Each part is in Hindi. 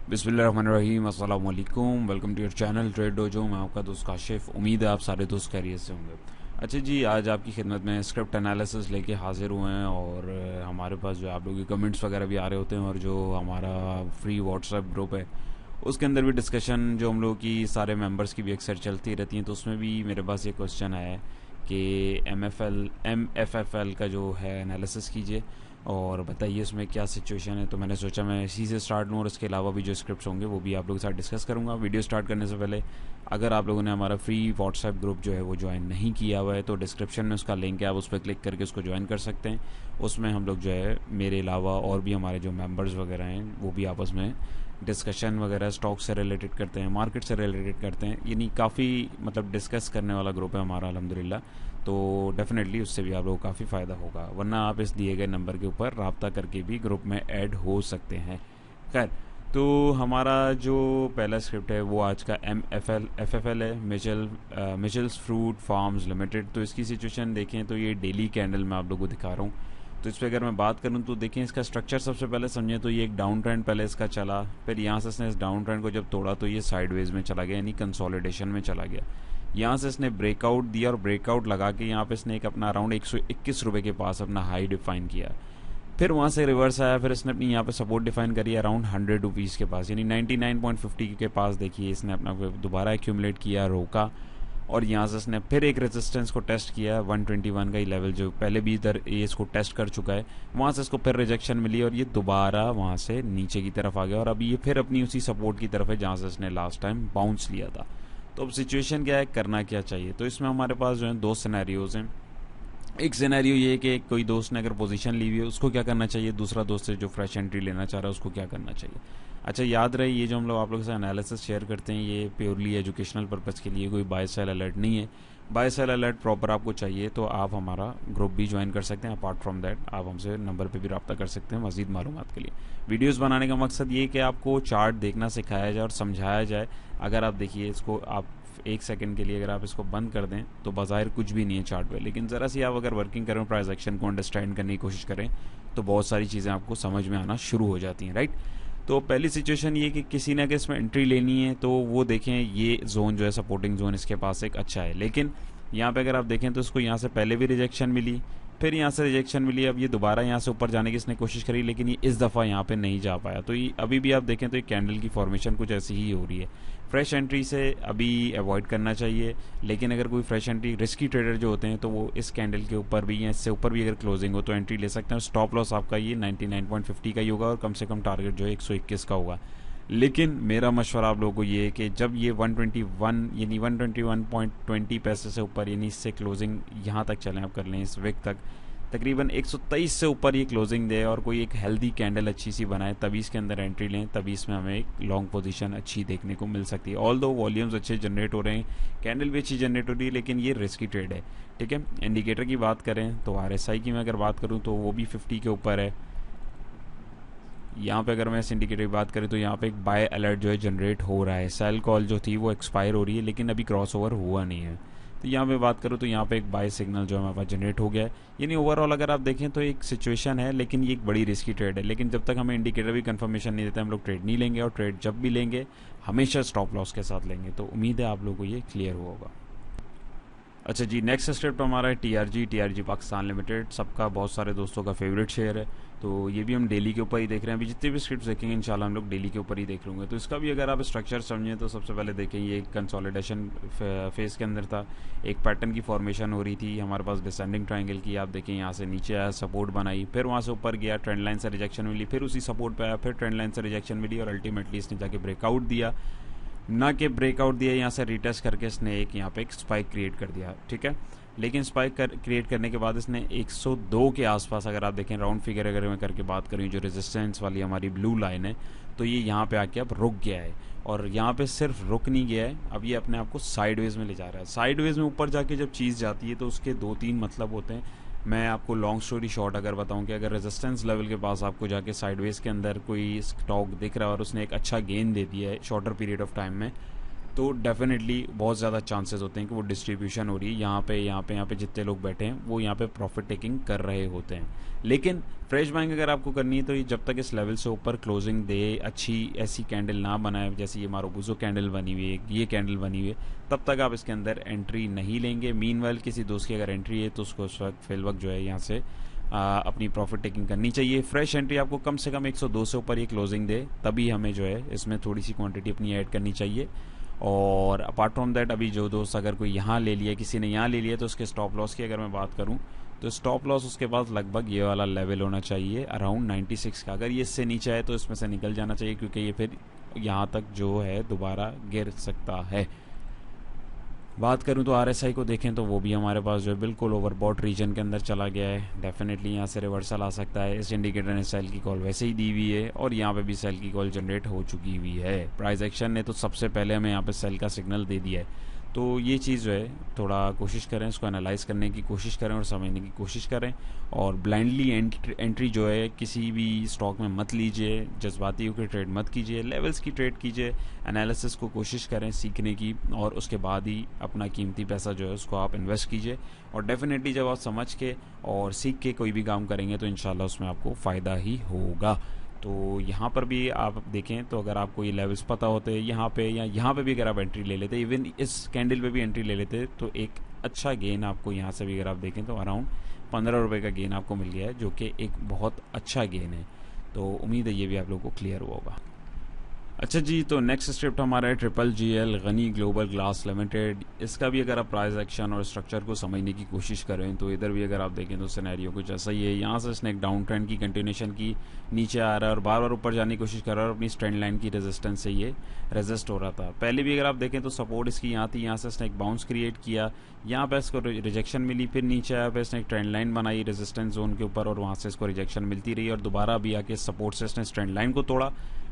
बिस्मिल्लाहिर्रहमानिर्रहीम, अस्सलाम वालेकुम। Welcome to your channel Trade Dojo. मैं आपका दोस्त काशिफ। उम्मीद है आप सारे दोस्त खैरियत से होंगे। अच्छा जी, आज आपकी खिदमत में स्क्रिप्ट एनालिसिस लेके हाजिर हुए हैं और हमारे पास जो आप लोगों के कमेंट्स वगैरह भी आ रहे होते हैं और जो हमारा फ्री व्हाट्सएप ग्रुप है उसके अंदर भी डिस्कशन जो हम लोगों की सारे मेंबर्स की भी अक्सर चलती रहती हैं। तो उसमें भी मेरे पास ये क्वेश्चन आया है कि MFFL का जो है एनालिसिस कीजिए और बताइए इसमें क्या सिचुएशन है। तो मैंने सोचा मैं इसी से स्टार्ट लूँ और इसके अलावा भी जो स्क्रिप्ट्स होंगे वो भी आप लोगों के साथ डिस्कस करूँगा। वीडियो स्टार्ट करने से पहले अगर आप लोगों ने हमारा फ्री व्हाट्सएप ग्रुप जो है वो ज्वाइन नहीं किया हुआ है तो डिस्क्रिप्शन में उसका लिंक है, आप उस पर क्लिक करके उसको ज्वाइन कर सकते हैं। उसमें हम लोग जो है मेरे अलावा और भी हमारे जो मेम्बर्स वगैरह हैं वो भी आपस में डिस्कशन वगैरह स्टॉक से रिलेटेड करते हैं, मार्केट से रिलेटेड करते हैं। यानी काफ़ी मतलब डिस्कस करने वाला ग्रुप है हमारा अल्हम्दुलिल्लाह। तो डेफिनेटली उससे भी आप लोगों को काफ़ी फ़ायदा होगा, वरना आप इस दिए गए नंबर के ऊपर रब्ता करके भी ग्रुप में ऐड हो सकते हैं। खैर, तो हमारा जो पहला स्क्रिप्ट है वो आज का MFL है, मिचेल्स फ्रूट फार्म्स लिमिटेड। तो इसकी सिचुएशन देखें तो ये डेली कैंडल मैं आप लोगों को दिखा रहा हूँ। तो इस पर अगर मैं बात करूं तो देखें इसका स्ट्रक्चर सबसे पहले समझें तो ये एक डाउन ट्रेंड पहले इसका चला, फिर यहाँ से इसने इस डाउन ट्रेंड को जब तोड़ा तो ये साइडवेज में चला गया, यानी कंसोलिडेशन में चला गया। यहाँ से इसने ब्रेकआउट दिया और ब्रेकआउट लगा के यहाँ पे इसने एक अपना अराउंड 121 रुपये के पास अपना हाई डिफाइन किया। फिर वहाँ से रिवर्स आया, फिर इसने अपनी यहाँ पे सपोर्ट डिफाइन करी अराउंड 100 रुपीज़ के पास, यानी 99.50 के पास। देखिए इसने अपना दोबारा एक्यूमुलेट किया, रोका और यहाँ से इसने फिर एक रेजिस्टेंस को टेस्ट किया 121 का ही लेवल जो पहले भी इधर ये इसको टेस्ट कर चुका है। वहाँ से इसको फिर रिजेक्शन मिली और ये दोबारा वहाँ से नीचे की तरफ आ गया और अभी ये फिर अपनी उसी सपोर्ट की तरफ है जहाँ से इसने लास्ट टाइम बाउंस लिया था। तो अब सिचुएशन क्या है, करना क्या चाहिए? तो इसमें हमारे पास जो है दो सिनेरियोज हैं। एक सिनेरियो ये है कि कोई दोस्त ने अगर पोजीशन ली हुई है उसको क्या करना चाहिए, दूसरा दोस्त है जो फ्रेश एंट्री लेना चाह रहा है उसको क्या करना चाहिए। अच्छा, याद रहे ये जो हम लोग आप लोगों के साथ एनालिसिस शेयर करते हैं ये प्योरली एजुकेशनल पर्पज़ के लिए, कोई बाय सेल अलर्ट नहीं है। बाय सेल अलर्ट प्रॉपर आपको चाहिए तो आप हमारा ग्रुप भी ज्वाइन कर सकते हैं। अपार्ट फ्रॉम दैट आप हमसे नंबर पे भी रब्ता कर सकते हैं मज़ीद मालूमात के लिए। वीडियोस बनाने का मकसद ये कि आपको चार्ट देखना सिखाया जाए और समझाया जाए। अगर आप देखिए इसको, आप एक सेकंड के लिए अगर आप इसको बंद कर दें तो बाज़ाहिर कुछ भी नहीं है चार्ट पे, लेकिन ज़रा सी आप अगर वर्किंग करें, प्राइस एक्शन को अंडरस्टैंड करने की कोशिश करें तो बहुत सारी चीज़ें आपको समझ में आना शुरू हो जाती हैं, राइट। तो पहली सिचुएशन ये कि किसी ने अगर इसमें एंट्री लेनी है तो वो देखें ये जोन जो है सपोर्टिंग जोन इसके पास एक अच्छा है, लेकिन यहाँ पे अगर आप देखें तो इसको यहाँ से पहले भी रिजेक्शन मिली, फिर यहाँ से रिजेक्शन मिली, अब ये दोबारा यहाँ से ऊपर जाने की इसने कोशिश करी लेकिन ये इस दफ़ा यहाँ पे नहीं जा पाया। तो ये अभी भी आप देखें तो ये कैंडल की फॉर्मेशन कुछ ऐसी ही हो रही है। फ्रेश एंट्री से अभी अवॉइड करना चाहिए, लेकिन अगर कोई फ्रेश एंट्री, रिस्की ट्रेडर जो होते हैं तो वो इस कैंडल के ऊपर भी या इससे ऊपर भी अगर क्लोजिंग हो तो एंट्री ले सकते हैं। स्टॉप लॉस आपका ये 99.50 का ही होगा और कम से कम टारगेट जो है 121 का होगा। लेकिन मेरा मशवरा आप लोगों को ये है कि जब ये 121 यानी 121.20 पैसे से ऊपर यानी इससे क्लोजिंग यहाँ तक चलें आप कर लें इस वीक तक, तकरीबन 123 से ऊपर ये क्लोजिंग दे और कोई एक हेल्दी कैंडल अच्छी सी बनाए तभी इसके अंदर एंट्री लें, तभी इसमें हमें एक लॉन्ग पोजीशन अच्छी देखने को मिल सकती है। ऑल दो वॉल्यूम्स अच्छे जनरेट हो रहे हैं, कैंडल भी अच्छी जनरेट हो रही है, लेकिन ये रिस्की ट्रेड है, ठीक है। इंडिकेटर की बात करें तो RSI की मैं अगर बात करूँ तो वो भी 50 के ऊपर है। यहाँ पे अगर मैं इस इंडिकेटर की बात करें तो यहाँ पे एक बाय अलर्ट जो है जनरेट हो रहा है। सेल कॉल जो थी वो एक्सपायर हो रही है लेकिन अभी क्रॉस ओवर हुआ नहीं है। तो यहाँ पे बात करूँ तो यहाँ पे एक बाय सिग्नल जो हमारे पास जनरेट हो गया है। यानी ओवरऑल अगर आप देखें तो एक सिचुएशन है, लेकिन ये एक बड़ी रिस्की ट्रेड है। लेकिन जब तक हमें इंडिकेटर भी कंफर्मेशन नहीं देता हम लोग ट्रेड नहीं लेंगे, और ट्रेड जब भी लेंगे हमेशा स्टॉप लॉस के साथ लेंगे। तो उम्मीद है आप लोगों को ये क्लियर हुआ होगा। अच्छा जी, नेक्स्ट स्क्रिप्ट हमारा है TRG पाकिस्तान लिमिटेड। सबका, बहुत सारे दोस्तों का फेवरेट शेयर है, तो ये भी हम डेली के ऊपर ही देख रहे हैं। अभी जितने भी स्क्रिप्ट देखेंगे इंशाल्लाह हम लोग डेली के ऊपर ही देख लूँगे। तो इसका भी अगर आप स्ट्रक्चर समझें तो सबसे पहले देखें ये एक कंसोलिडेशन फेज के अंदर था, एक पैटर्न की फॉर्मेशन हो रही थी हमारे पास डिसेंडिंग ट्राइंगल की। आप देखें यहाँ से नीचे आया, सपोर्ट बनाई, फिर वहाँ से ऊपर गया, ट्रेंड लाइन से रिजेक्शन मिली, फिर उसी सपोर्ट पर आया, फिर ट्रेंड लाइन से रिजेक्शन मिली और अल्टीमेटली इसने जाके ब्रेकआउट दिया, ना कि ब्रेकआउट दिया यहाँ से रिटेस्ट करके इसने एक यहाँ पे एक स्पाइक क्रिएट कर दिया, ठीक है। लेकिन स्पाइक क्रिएट करने के बाद इसने 102 के आसपास, अगर आप देखें राउंड फिगर अगर मैं करके बात करूँ, जो रेजिस्टेंस वाली हमारी ब्लू लाइन है, तो ये यहाँ पे आके अब रुक गया है। और यहाँ पे सिर्फ रुक नहीं गया है, अब ये अपने आप को साइडवेज में ले जा रहा है। साइडवेज में ऊपर जाके जब चीज़ जाती है तो उसके 2-3 मतलब होते हैं। मैं आपको लॉन्ग स्टोरी शॉर्ट अगर बताऊं कि अगर रेजिस्टेंस लेवल के पास आपको जाके साइडवेज के अंदर कोई स्टॉक दिख रहा है और उसने एक अच्छा गेन दे दिया है शॉर्टर पीरियड ऑफ टाइम में, तो डेफिनेटली बहुत ज़्यादा चांसेस होते हैं कि वो डिस्ट्रीब्यूशन हो रही है, यहाँ पे जितने लोग बैठे हैं वो यहाँ पे प्रॉफिट टेकिंग कर रहे होते हैं। लेकिन फ्रेश बाइंग अगर आपको करनी है तो ये जब तक इस लेवल से ऊपर क्लोजिंग दे, अच्छी ऐसी कैंडल ना बनाए, जैसे ये मारुगुजो कैंडल बनी हुई है, ये कैंडल बनी हुई है, तब तक आप इसके अंदर एंट्री नहीं लेंगे। मीनवाइल किसी दोस्त की अगर एंट्री है तो उसको उस वक्त फिल वक्त जो है यहाँ से अपनी प्रॉफिट टेकिंग करनी चाहिए। फ्रेश एंट्री आपको कम से कम 102 से ऊपर ये क्लोजिंग दे, तभी हमें जो है इसमें थोड़ी सी क्वांटिटी अपनी ऐड करनी चाहिए। और अपार्ट फ्रॉम दैट, अभी जो दोस्त अगर कोई यहाँ ले लिया, किसी ने यहाँ ले लिया, तो उसके स्टॉप लॉस की अगर मैं बात करूँ तो स्टॉप लॉस उसके पास लगभग ये वाला लेवल होना चाहिए अराउंड 96 का। अगर ये इससे नीचे है तो इसमें से निकल जाना चाहिए, क्योंकि ये फिर यहाँ तक जो है दोबारा गिर सकता है। बात करूं तो RSI को देखें तो वो भी हमारे पास जो है बिल्कुल ओवरबॉट रीजन के अंदर चला गया है। डेफिनेटली यहाँ से रिवर्सल आ सकता है। इस इंडिकेटर ने सेल की कॉल वैसे ही दी हुई है और यहाँ पे भी सेल की कॉल जनरेट हो चुकी हुई है। प्राइस एक्शन ने तो सबसे पहले हमें यहाँ पे सेल का सिग्नल दे दिया है। तो ये चीज़ जो है थोड़ा कोशिश करें, इसको एनालाइज करने की कोशिश करें और समझने की कोशिश करें। और ब्लाइंडली एंट्री जो है किसी भी स्टॉक में मत लीजिए, जज्बाती होकर ट्रेड मत कीजिए, लेवल्स की ट्रेड कीजिए, एनालिसिस को कोशिश करें सीखने की, और उसके बाद ही अपना कीमती पैसा जो है उसको आप इन्वेस्ट कीजिए। और डेफिनेटली जब आप समझ के और सीख के कोई भी काम करेंगे तो इंशाल्लाह उसमें आपको फ़ायदा ही होगा। तो यहाँ पर भी आप देखें तो अगर आपको ये लेवल्स पता होते यहाँ पे या यहाँ पे भी अगर आप एंट्री ले लेते, इवन इस कैंडल पे भी एंट्री ले लेते, तो एक अच्छा गेन आपको यहाँ से भी अगर आप देखें तो अराउंड 15 रुपये का गेन आपको मिल गया है, जो कि एक बहुत अच्छा गेन है। तो उम्मीद है ये भी आप लोगों को क्लियर हुआ होगा। अच्छा जी, तो नेक्स्ट स्क्रिप्ट हमारा है GGL Ghani Global Glass Limited. इसका भी अगर आप प्राइस एक्शन और स्ट्रक्चर को समझने की कोशिश करें तो इधर भी अगर आप देखें तो सिनेरियो कुछ ऐसा ही है। यहाँ से इसने एक डाउन ट्रेंड की कंटिन्यूशन की, नीचे आ रहा है और बार बार ऊपर जाने की कोशिश कर रहा है और अपनी ट्रेंड लाइन की रेजिस्टेंस से ये रेजिस्ट हो रहा था। पहले भी अगर आप देखें तो सपोर्ट इसकी यहाँ थी, यहाँ से इसने एक बाउंस क्रिएट किया, यहाँ पे इसको रिजेक्शन मिली, फिर नीचे आया, फिर इसने एक ट्रेंड लाइन बनाई रेजिस्टेंस जोन के ऊपर और वहाँ से इसको रिजेक्शन मिलती रही और दोबारा भी आके सपोर्ट से इसने ट्रेंड लाइन को तोड़ा,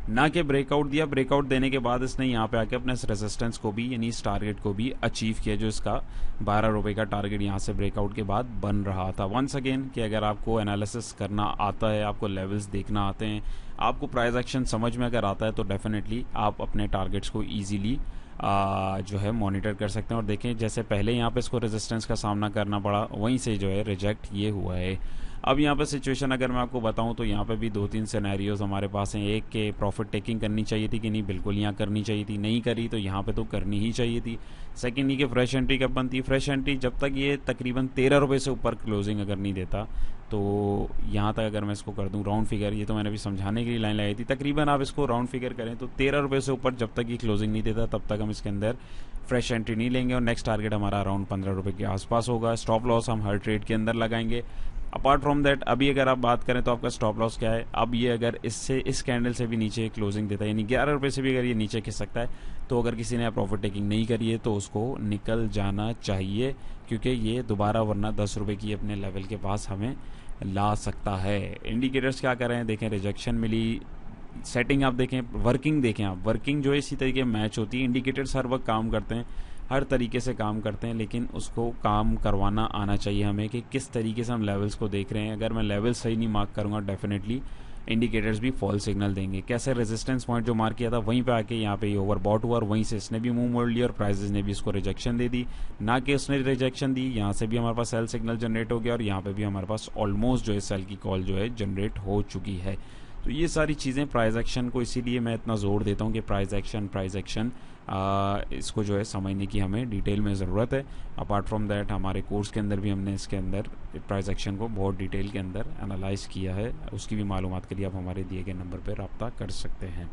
ना कि ब्रेकआउट दिया। ब्रेकआउट देने के बाद इसने यहाँ पे आके अपने रेजिस्टेंस को भी यानी इस टारगेट को भी अचीव किया, जो इसका 12 रुपये का टारगेट यहाँ से ब्रेकआउट के बाद बन रहा था। वंस अगेन कि अगर आपको एनालिसिस करना आता है, आपको लेवल्स देखना आते हैं, आपको प्राइस एक्शन समझ में अगर आता है, तो डेफिनेटली आप अपने टारगेट्स को ईजिली जो है मॉनिटर कर सकते हैं। और देखें जैसे पहले यहाँ पे इसको रेजिस्टेंस का सामना करना पड़ा, वहीं से जो है रिजेक्ट ये हुआ है। अब यहाँ पे सिचुएशन अगर मैं आपको बताऊँ तो यहाँ पे भी 2-3 सिनेरियोज हमारे पास हैं। एक के प्रॉफिट टेकिंग करनी चाहिए थी कि नहीं, बिल्कुल यहाँ करनी चाहिए थी, नहीं करी तो यहाँ पे तो करनी ही चाहिए थी। सेकंड ये कि फ्रेश एंट्री कब बनती, फ्रेश एंट्री जब तक ये तकरीबन 13 रुपये से ऊपर क्लोजिंग अगर नहीं देता, तो यहाँ तक अगर मैं इसको कर दूँ राउंड फिगर, ये तो मैंने अभी समझाने के लिए लाइन लगाई थी, तकरीबन आप इसको राउंड फिगर करें तो 13 रुपये से ऊपर जब तक ये क्लोजिंग नहीं देता तब तक हम इसके अंदर फ्रेश एंट्री नहीं लेंगे। और नेक्स्ट टारगेट हमारा अराउंड 15 रुपये के आसपास होगा। स्टॉप लॉस हम हर ट्रेड के अंदर लगाएंगे। अपार्ट फ्रॉम दैट अभी अगर आप बात करें तो आपका स्टॉप लॉस क्या है, अब ये अगर इससे इस कैंडल से भी नीचे क्लोजिंग देता है, यानी 11 रुपये से भी अगर ये नीचे खिस सकता है, तो अगर किसी ने प्रॉफिट टेकिंग नहीं करी है तो उसको निकल जाना चाहिए, क्योंकि ये दोबारा वरना 10 रुपये की अपने लेवल के पास हमें ला सकता है। इंडिकेटर्स क्या कर रहे हैं देखें, रिजेक्शन मिली, सेटिंग आप देखें, वर्किंग देखें आप, वर्किंग जो है इसी तरीके मैच होती है। इंडिकेटर्स हर वक्त काम करते हैं, हर तरीके से काम करते हैं, लेकिन उसको काम करवाना आना चाहिए हमें कि किस तरीके से हम लेवल्स को देख रहे हैं। अगर मैं लेवल सही नहीं मार्क करूँगा डेफिनेटली इंडिकेटर्स भी फॉल सिग्नल देंगे। कैसे रेजिस्टेंस पॉइंट जो मार्क किया था वहीं पे आके यहाँ पे ये ओवरबॉट हुआ और वहीं से इसने भी मूव मोड़ लिया और प्राइसेस ने भी इसको रिजेक्शन दे दी, ना कि उसने रिजेक्शन दी। यहाँ से भी हमारे पास सेल सिग्नल जनरेट हो गया और यहाँ पे भी हमारे पास ऑलमोस्ट जो है सेल की कॉल जो है जनरेट हो चुकी है। तो ये सारी चीज़ें प्राइस एक्शन को, इसीलिए मैं इतना जोर देता हूँ कि प्राइस एक्शन इसको जो है समझने की हमें डिटेल में ज़रूरत है। अपार्ट फ्रॉम दैट हमारे कोर्स के अंदर भी हमने इसके अंदर प्राइस एक्शन को बहुत डिटेल के अंदर एनालाइज किया है, उसकी भी मालूमात के लिए आप हमारे दिए गए नंबर पर रब्ता कर सकते हैं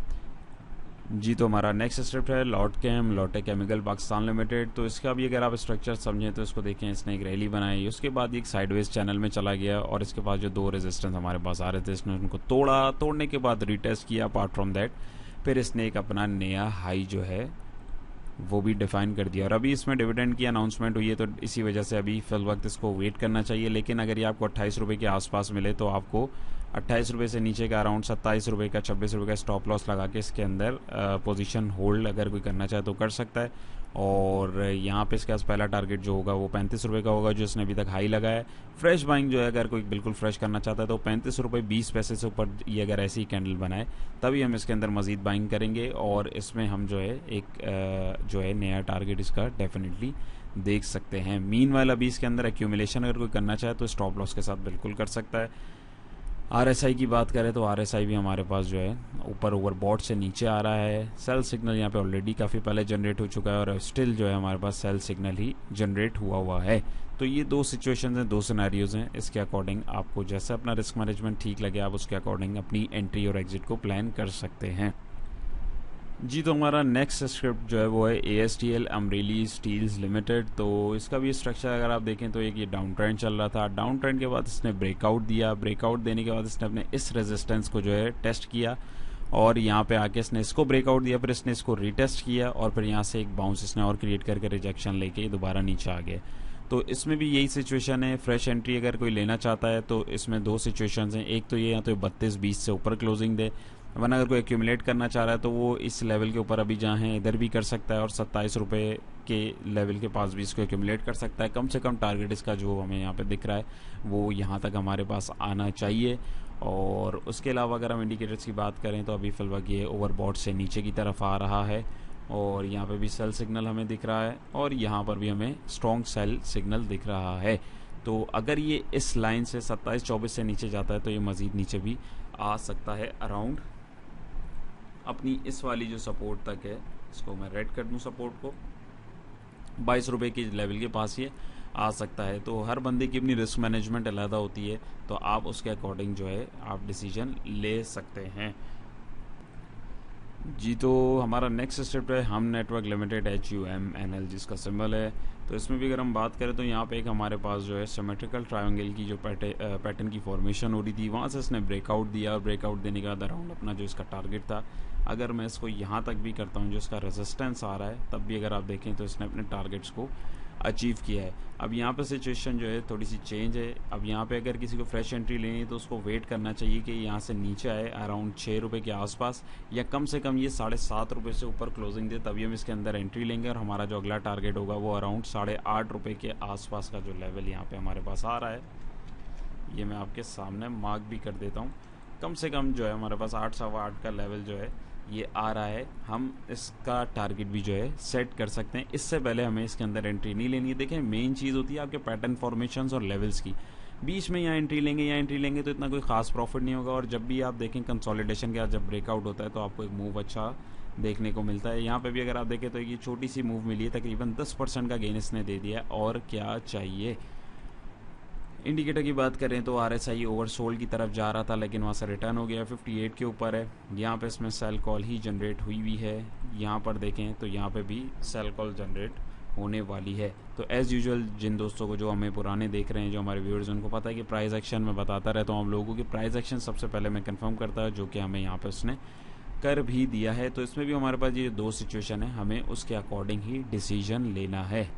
जी। तो हमारा नेक्स्ट स्टेप है लॉटे केमिकल पाकिस्तान लिमिटेड। तो इसका भी अगर आप स्ट्रक्चर समझें तो इसको देखें, इसने एक रैली बनाई, उसके बाद एक साइडवेज चैनल में चला गया और इसके पास जो 2 रेजिस्टेंस हमारे पास आ रहे थे इसने उनको तोड़ा, तोड़ने के बाद रीटेस्ट किया। अपार्ट फ्रॉम दैट फिर इसने एक अपना नया हाई जो है वो भी डिफाइन कर दिया और अभी इसमें डिविडेंड की अनाउंसमेंट हुई है, तो इसी वजह से अभी फिल वक्त इसको वेट करना चाहिए। लेकिन अगर ये आपको 28 रुपये के आसपास मिले तो आपको ₹28 से नीचे का अराउंड ₹27 का, ₹26 का स्टॉप लॉस लगा के इसके अंदर पोजीशन होल्ड अगर कोई करना चाहे तो कर सकता है। और यहाँ पे इसके पास पहला टारगेट जो होगा वो ₹35 का होगा, जो इसने अभी तक हाई लगाया है। फ्रेश बाइंग जो है अगर कोई बिल्कुल फ्रेश करना चाहता है तो ₹35.20 से ऊपर ये अगर ऐसी ही कैंडल बनाए तभी हम इसके अंदर मज़ीद बाइंग करेंगे, और इसमें हम जो है एक जो है नया टारगेट इसका डेफिनेटली देख सकते हैं। मीनवाइल अभी इसके अंदर एक्यूमुलेशन अगर कोई करना चाहे तो स्टॉप लॉस के साथ बिल्कुल कर सकता है। RSI की बात करें तो RSI भी हमारे पास जो है ऊपर ओवरबॉट से नीचे आ रहा है। सेल सिग्नल यहाँ पे ऑलरेडी काफ़ी पहले जनरेट हो चुका है और स्टिल जो है हमारे पास सेल सिग्नल ही जनरेट हुआ है। तो ये दो सिचुएशंस हैं, दो सिनेरियोज हैं। इसके अकॉर्डिंग आपको जैसे अपना रिस्क मैनेजमेंट ठीक लगे आप उसके अकॉर्डिंग अपनी एंट्री और एग्जिट को प्लान कर सकते हैं। जी, तो हमारा नेक्स्ट स्क्रिप्ट जो है वो है ASTL अमरेली स्टील्स लिमिटेड। तो इसका भी स्ट्रक्चर अगर आप देखें तो एक ये डाउन ट्रेंड चल रहा था, डाउन ट्रेंड के बाद इसने ब्रेकआउट दिया, ब्रेकआउट देने के बाद इसने अपने इस रेजिस्टेंस को जो है टेस्ट किया और यहाँ पे आके इसने इसको ब्रेकआउट दिया, फिर इसने इसको रीटेस्ट किया और फिर यहाँ से एक बाउंस इसने और क्रिएट करके रिजेक्शन लेके दोबारा नीचे आ गया। तो इसमें भी यही सिचुएशन है। फ्रेश एंट्री अगर कोई लेना चाहता है तो इसमें दो सिचुएशंस हैं, एक तो ये या तो 32-20 से ऊपर क्लोजिंग दे, वरना अगर कोई एक्यूमुलेट करना चाह रहा है तो वो इस लेवल के ऊपर अभी जहाँ है इधर भी कर सकता है और ₹27 के लेवल के पास भी इसको एक्यूमुलेट कर सकता है। कम से कम टारगेट इसका जो हमें यहाँ पे दिख रहा है वो यहाँ तक हमारे पास आना चाहिए। और उसके अलावा अगर हम इंडिकेटर्स की बात करें तो अभी फिलहाल ये ओवरबॉट से नीचे की तरफ आ रहा है और यहाँ पे भी सेल सिग्नल हमें दिख रहा है और यहाँ पर भी हमें स्ट्रॉन्ग सेल सिग्नल दिख रहा है। तो अगर ये इस लाइन से 27-24 से नीचे जाता है तो ये मज़ीद नीचे भी आ सकता है अराउंड अपनी इस वाली जो सपोर्ट तक है। इसको मैं रेड कर दूं, सपोर्ट को ₹22 के लेवल के पास ये आ सकता है। तो हर बंदे की अपनी रिस्क मैनेजमेंट अलग होती है, तो आप उसके अकॉर्डिंग जो है आप डिसीजन ले सकते हैं। जी, तो हमारा नेक्स्ट स्टेप है हम नेटवर्क लिमिटेड HUMNL जिसका सिंबल है। तो इसमें भी अगर हम बात करें तो यहाँ पे एक हमारे पास जो है सिमेट्रिकल ट्रायंगल की जो पैटर्न की फॉर्मेशन हो रही थी, वहाँ से इसने ब्रेकआउट दिया और ब्रेकआउट देने के बाद अराउंड अपना जो इसका टारगेट था, अगर मैं इसको यहाँ तक भी करता हूँ जो इसका रेजिस्टेंस आ रहा है, तब भी अगर आप देखें तो इसने अपने टारगेट्स को अचीव किया है। अब यहाँ पे सिचुएशन जो है थोड़ी सी चेंज है। अब यहाँ पे अगर किसी को फ्रेश एंट्री लेनी है तो उसको वेट करना चाहिए कि यहाँ से नीचे आए अराउंड ₹6 के आसपास, या कम से कम ये ₹7.5 से ऊपर क्लोजिंग दे, तभी हम इसके अंदर एंट्री लेंगे। और हमारा जो अगला टारगेट होगा वो अराउंड ₹8.5 के आसपास का जो लेवल यहाँ पे हमारे पास आ रहा है, ये मैं आपके सामने मार्क भी कर देता हूँ। कम से कम जो है हमारे पास 8-8.25 का लेवल जो है ये आ रहा है, हम इसका टारगेट भी जो है सेट कर सकते हैं। इससे पहले हमें इसके अंदर एंट्री नहीं लेनी है। देखें, मेन चीज़ होती है आपके पैटर्न फॉर्मेशंस और लेवल्स की। बीच में यहाँ एंट्री लेंगे तो इतना कोई खास प्रॉफिट नहीं होगा। और जब भी आप देखें कंसोलिडेशन के बाद जब ब्रेकआउट होता है तो आपको एक मूव अच्छा देखने को मिलता है। यहाँ पे भी अगर आप देखें तो ये छोटी सी मूव मिली है, तकरीबन 10% का गेन इसने दे दिया है, और क्या चाहिए। इंडिकेटर की बात करें तो RSI ओवरसोल्ड की तरफ जा रहा था लेकिन वहाँ से रिटर्न हो गया, 58 के ऊपर है। यहाँ पे इसमें सेल कॉल ही जनरेट हुई है। यहाँ पर देखें तो यहाँ पे भी सेल कॉल जनरेट होने वाली है। तो एज़ यूजुअल जिन दोस्तों को जो हमें पुराने देख रहे हैं, जो हमारे व्यूअर्स, उनको पता है कि प्राइस एक्शन में बताता रहता हूँ हम लोगों को कि प्राइस एक्शन सबसे पहले मैं कंफर्म करता है, जो कि हमें यहाँ पे उसने कर भी दिया है। तो इसमें भी हमारे पास ये दो सिचुएशन है, हमें उसके अकॉर्डिंग ही डिसीजन लेना है।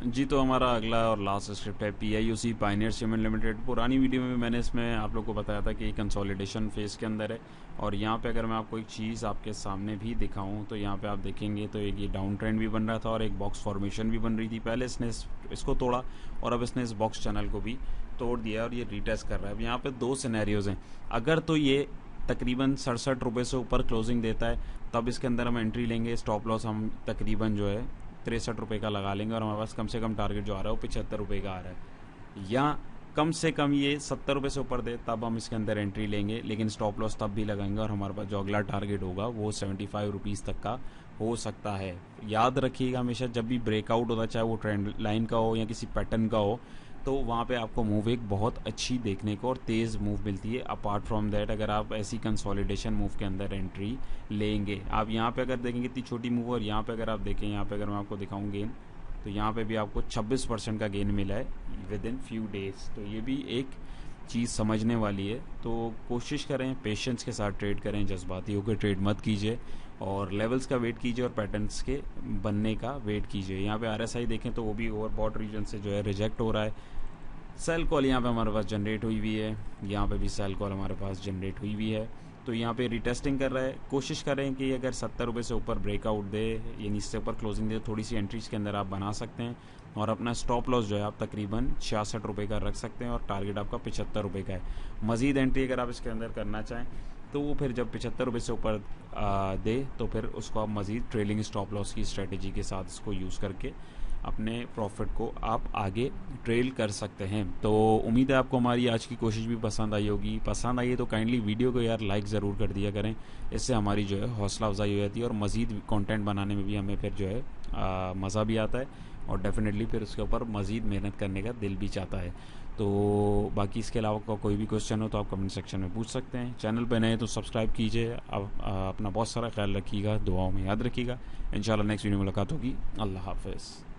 जी, तो हमारा अगला और लास्ट स्क्रिप्ट है PIOC पायनियर सीमेंट लिमिटेड। पुरानी वीडियो में मैंने इसमें आप लोग को बताया था कि कंसोलिडेशन फेज़ के अंदर है, और यहाँ पे अगर मैं आपको एक चीज़ आपके सामने भी दिखाऊं तो यहाँ पे आप देखेंगे तो एक ये डाउन ट्रेंड भी बन रहा था और एक बॉक्स फॉर्मेशन भी बन रही थी। पहले इसने इसको तोड़ा और अब इसने इस बॉक्स चैनल को भी तोड़ दिया और ये रीटेस्ट कर रहा है। अब यहाँ पर दो सिनेरियोज़ हैं। अगर तो ये तकरीबन ₹67 से ऊपर क्लोजिंग देता है तब इसके अंदर हम एंट्री लेंगे। स्टॉप लॉस हम तकरीबन जो है ₹63 का लगा लेंगे और हमारे पास कम से कम टारगेट जो आ रहा है वो ₹75 का आ रहा है, या कम से कम ये ₹70 से ऊपर दे तब हम इसके अंदर एंट्री लेंगे, लेकिन स्टॉप लॉस तब भी लगाएंगे और हमारे पास जो अगला टारगेट होगा वो ₹75 तक का हो सकता है। याद रखिएगा हमेशा जब भी ब्रेकआउट होता है, चाहे वो ट्रेंड लाइन का हो या किसी पैटर्न का हो, तो वहाँ पे आपको मूव एक बहुत अच्छी देखने को और तेज़ मूव मिलती है। अपार्ट फ्रॉम दैट अगर आप ऐसी कंसोलिडेशन मूव के अंदर एंट्री लेंगे, आप यहाँ पे अगर देखेंगे इतनी छोटी मूव, और यहाँ पे अगर आप देखें, यहाँ पे अगर मैं आपको दिखाऊँ गेन, तो यहाँ पे भी आपको 26% का गेन मिला है विद इन फ्यू डेज। तो ये भी एक चीज़ समझने वाली है। तो कोशिश करें पेशेंस के साथ ट्रेड करें, जज्बाती होकर ट्रेड मत कीजिए, और लेवल्स का वेट कीजिए और पैटर्न्स के बनने का वेट कीजिए। यहाँ पे RSI देखें तो वो भी ओवरबॉट रीजन से जो है रिजेक्ट हो रहा है। सेल कॉल यहाँ पे हमारे पास जनरेट हुई हुई है, यहाँ पे भी सेल कॉल हमारे पास जनरेट हुई हुई है। तो यहाँ पे रिटेस्टिंग कर रहा है, कोशिश करें कि अगर 70 रुपये से ऊपर ब्रेकआउट दे यानी इससे ऊपर क्लोजिंग दे, थोड़ी सी एंट्रीज के अंदर आप बना सकते हैं और अपना स्टॉप लॉस जो है आप तकरीबन 66 रुपये का रख सकते हैं और टारगेट आपका 75 रुपये का है। मज़ीद एंट्री अगर आप इसके अंदर करना चाहें तो वो फिर जब 75 रुपये से ऊपर दे तो फिर उसको आप मज़ीद ट्रेलिंग स्टॉप लॉस की स्ट्रेटजी के साथ इसको यूज़ करके अपने प्रॉफिट को आप आगे ट्रेल कर सकते हैं। तो उम्मीद है आपको हमारी आज की कोशिश भी पसंद आई होगी। पसंद आई है तो काइंडली वीडियो को यार लाइक ज़रूर कर दिया करें, इससे हमारी जो है हौसला अफजाई हो जाती है और मज़ीद कंटेंट बनाने में भी हमें फिर जो है मज़ा भी आता है और डेफिनेटली फिर उसके ऊपर मज़ीद मेहनत करने का दिल भी चाहता है। तो बाकी इसके अलावा कोई भी क्वेश्चन हो तो आप कमेंट सेक्शन में पूछ सकते हैं। चैनल पर नए तो सब्सक्राइब कीजिए। आप अपना बहुत सारा ख्याल रखिएगा, दुआओं में याद रखिएगा। इंशाल्लाह नेक्स्ट वीडियो में मुलाकात होगी। अल्लाह हाफ़िज़।